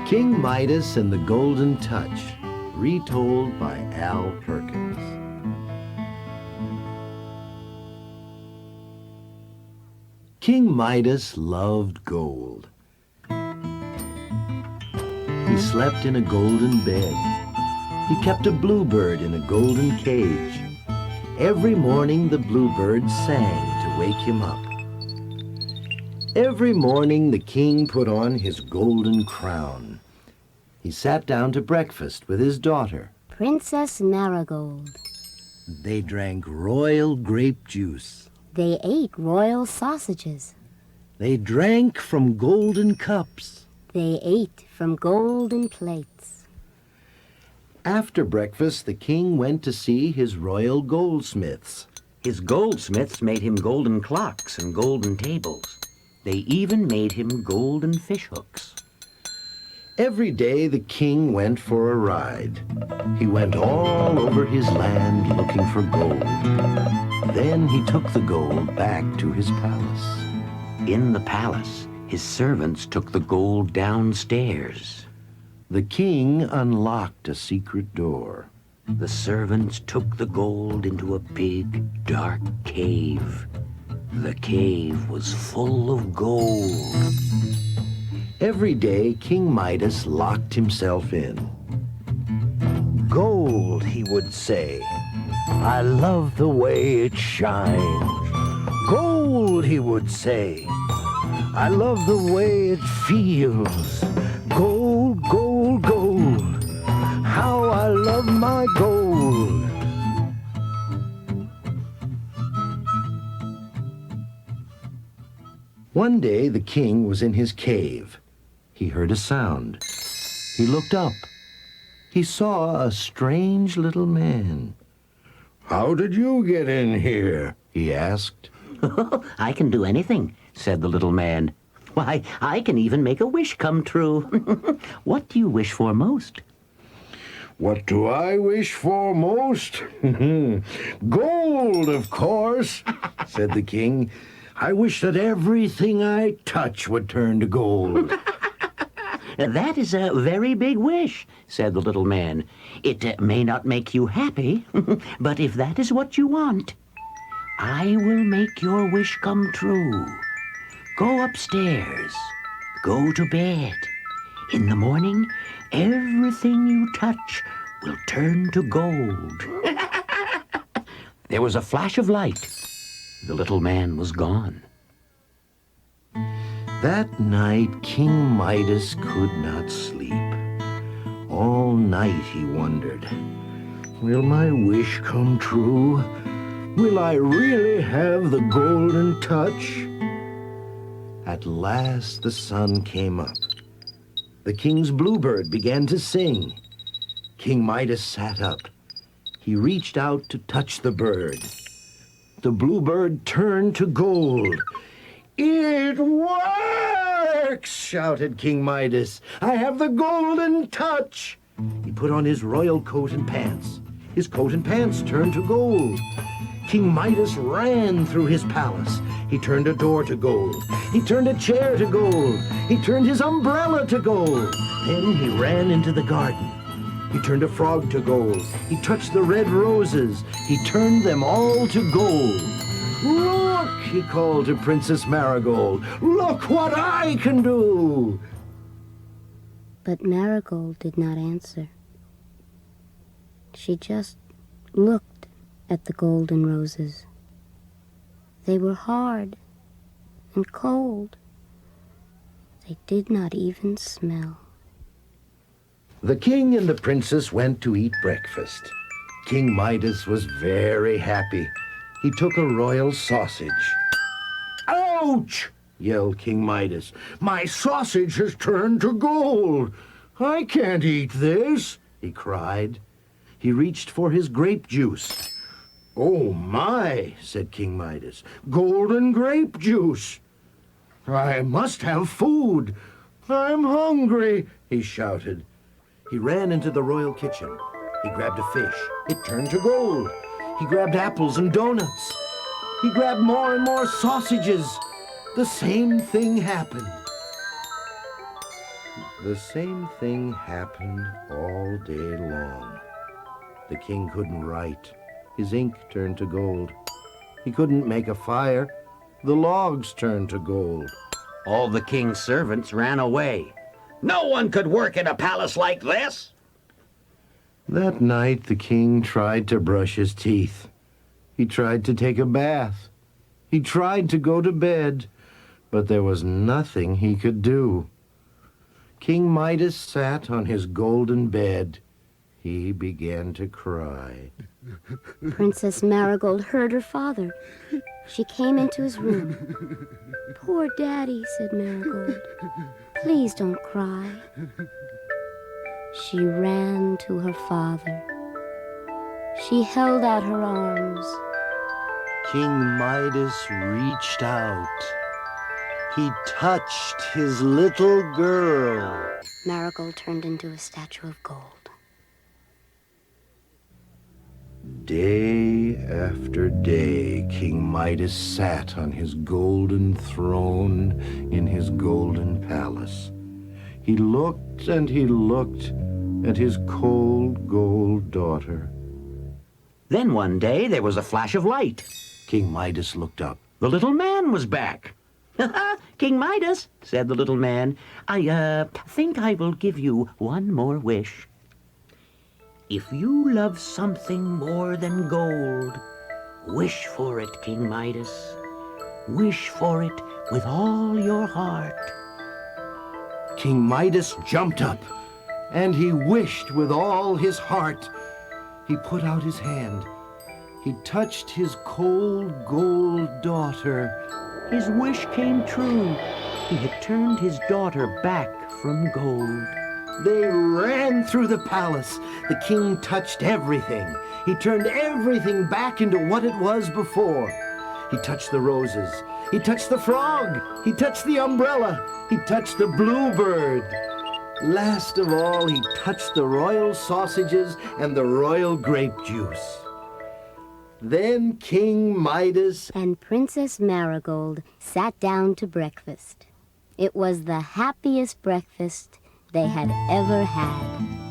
King Midas and the Golden Touch, retold by Al Perkins. King Midas loved gold. He slept in a golden bed. He kept a bluebird in a golden cage. Every morning the bluebird sang to wake him up. Every morning the king put on his golden crown. He sat down to breakfast with his daughter, Princess Marigold. They drank royal grape juice. They ate royal sausages. They drank from golden cups. They ate from golden plates. After breakfast, the king went to see his royal goldsmiths. His goldsmiths made him golden clocks and golden tables. They even made him golden fishhooks. Every day the king went for a ride. He went all over his land looking for gold. Then he took the gold back to his palace. In the palace, his servants took the gold downstairs. The king unlocked a secret door. The servants took the gold into a big, dark cave. The cave was full of gold. Every day, King Midas locked himself in. Gold, he would say. I love the way it shines. Gold, he would say. I love the way it feels. Gold, gold, gold. How I love my gold. One day, the king was in his cave. He heard a sound. He looked up. He saw a strange little man. How did you get in here? He asked. I can do anything, said the little man. Why, I can even make a wish come true. What do you wish for most? What do I wish for most? Gold, of course, said the king. I wish that everything I touch would turn to gold. That is a very big wish, said the little man. It may not make you happy, but if that is what you want, I will make your wish come true. Go upstairs. Go to bed. In the morning, everything you touch will turn to gold. There was a flash of light. The little man was gone. That night, King Midas could not sleep. All night he wondered, will my wish come true? Will I really have the golden touch? At last the sun came up. The king's bluebird began to sing. King Midas sat up. He reached out to touch the bird. The bluebird turned to gold. It works! Shouted King Midas. I have the golden touch. He put on his royal coat and pants. His coat and pants turned to gold. King Midas ran through his palace. He turned a door to gold. He turned a chair to gold. He turned his umbrella to gold. Then he ran into the garden. He turned a frog to gold. He touched the red roses. He turned them all to gold. Look, he called to Princess Marigold. Look what I can do. But Marigold did not answer. She just looked at the golden roses. They were hard and cold. They did not even smell. The king and the princess went to eat breakfast. King Midas was very happy. He took a royal sausage. Ouch! Yelled King Midas. My sausage has turned to gold. I can't eat this, he cried. He reached for his grape juice. Oh my, said King Midas. Golden grape juice. I must have food. I'm hungry, he shouted. He ran into the royal kitchen. He grabbed a fish. It turned to gold. He grabbed apples and donuts. He grabbed more and more sausages. The same thing happened. The same thing happened all day long. The king couldn't write. His ink turned to gold. He couldn't make a fire. The logs turned to gold. All the king's servants ran away. No one could work in a palace like this. That night the king tried to brush his teeth. He tried to take a bath. He tried to go to bed, but there was nothing he could do. King Midas sat on his golden bed. He began to cry. Princess Marigold heard her father. She came into his room. "Poor Daddy," said Marigold. "Please don't cry." She ran to her father. She held out her arms. King Midas reached out. He touched his little girl. Marigold turned into a statue of gold. Day after day, King Midas sat on his golden throne in his golden palace. He looked and he looked at his cold gold daughter. Then one day there was a flash of light. King Midas looked up. The little man was back. King Midas, said the little man, I think I will give you one more wish. If you love something more than gold, wish for it, King Midas. Wish for it with all your heart. King Midas jumped up, and he wished with all his heart. He put out his hand. He touched his cold gold daughter. His wish came true. He had turned his daughter back from gold. They ran through the palace. The king touched everything. He turned everything back into what it was before. He touched the roses. He touched the frog. He touched the umbrella. He touched the bluebird. Last of all, he touched the royal sausages and the royal grape juice. Then King Midas And Princess Marigold sat down to breakfast. It was the happiest breakfast they had ever had.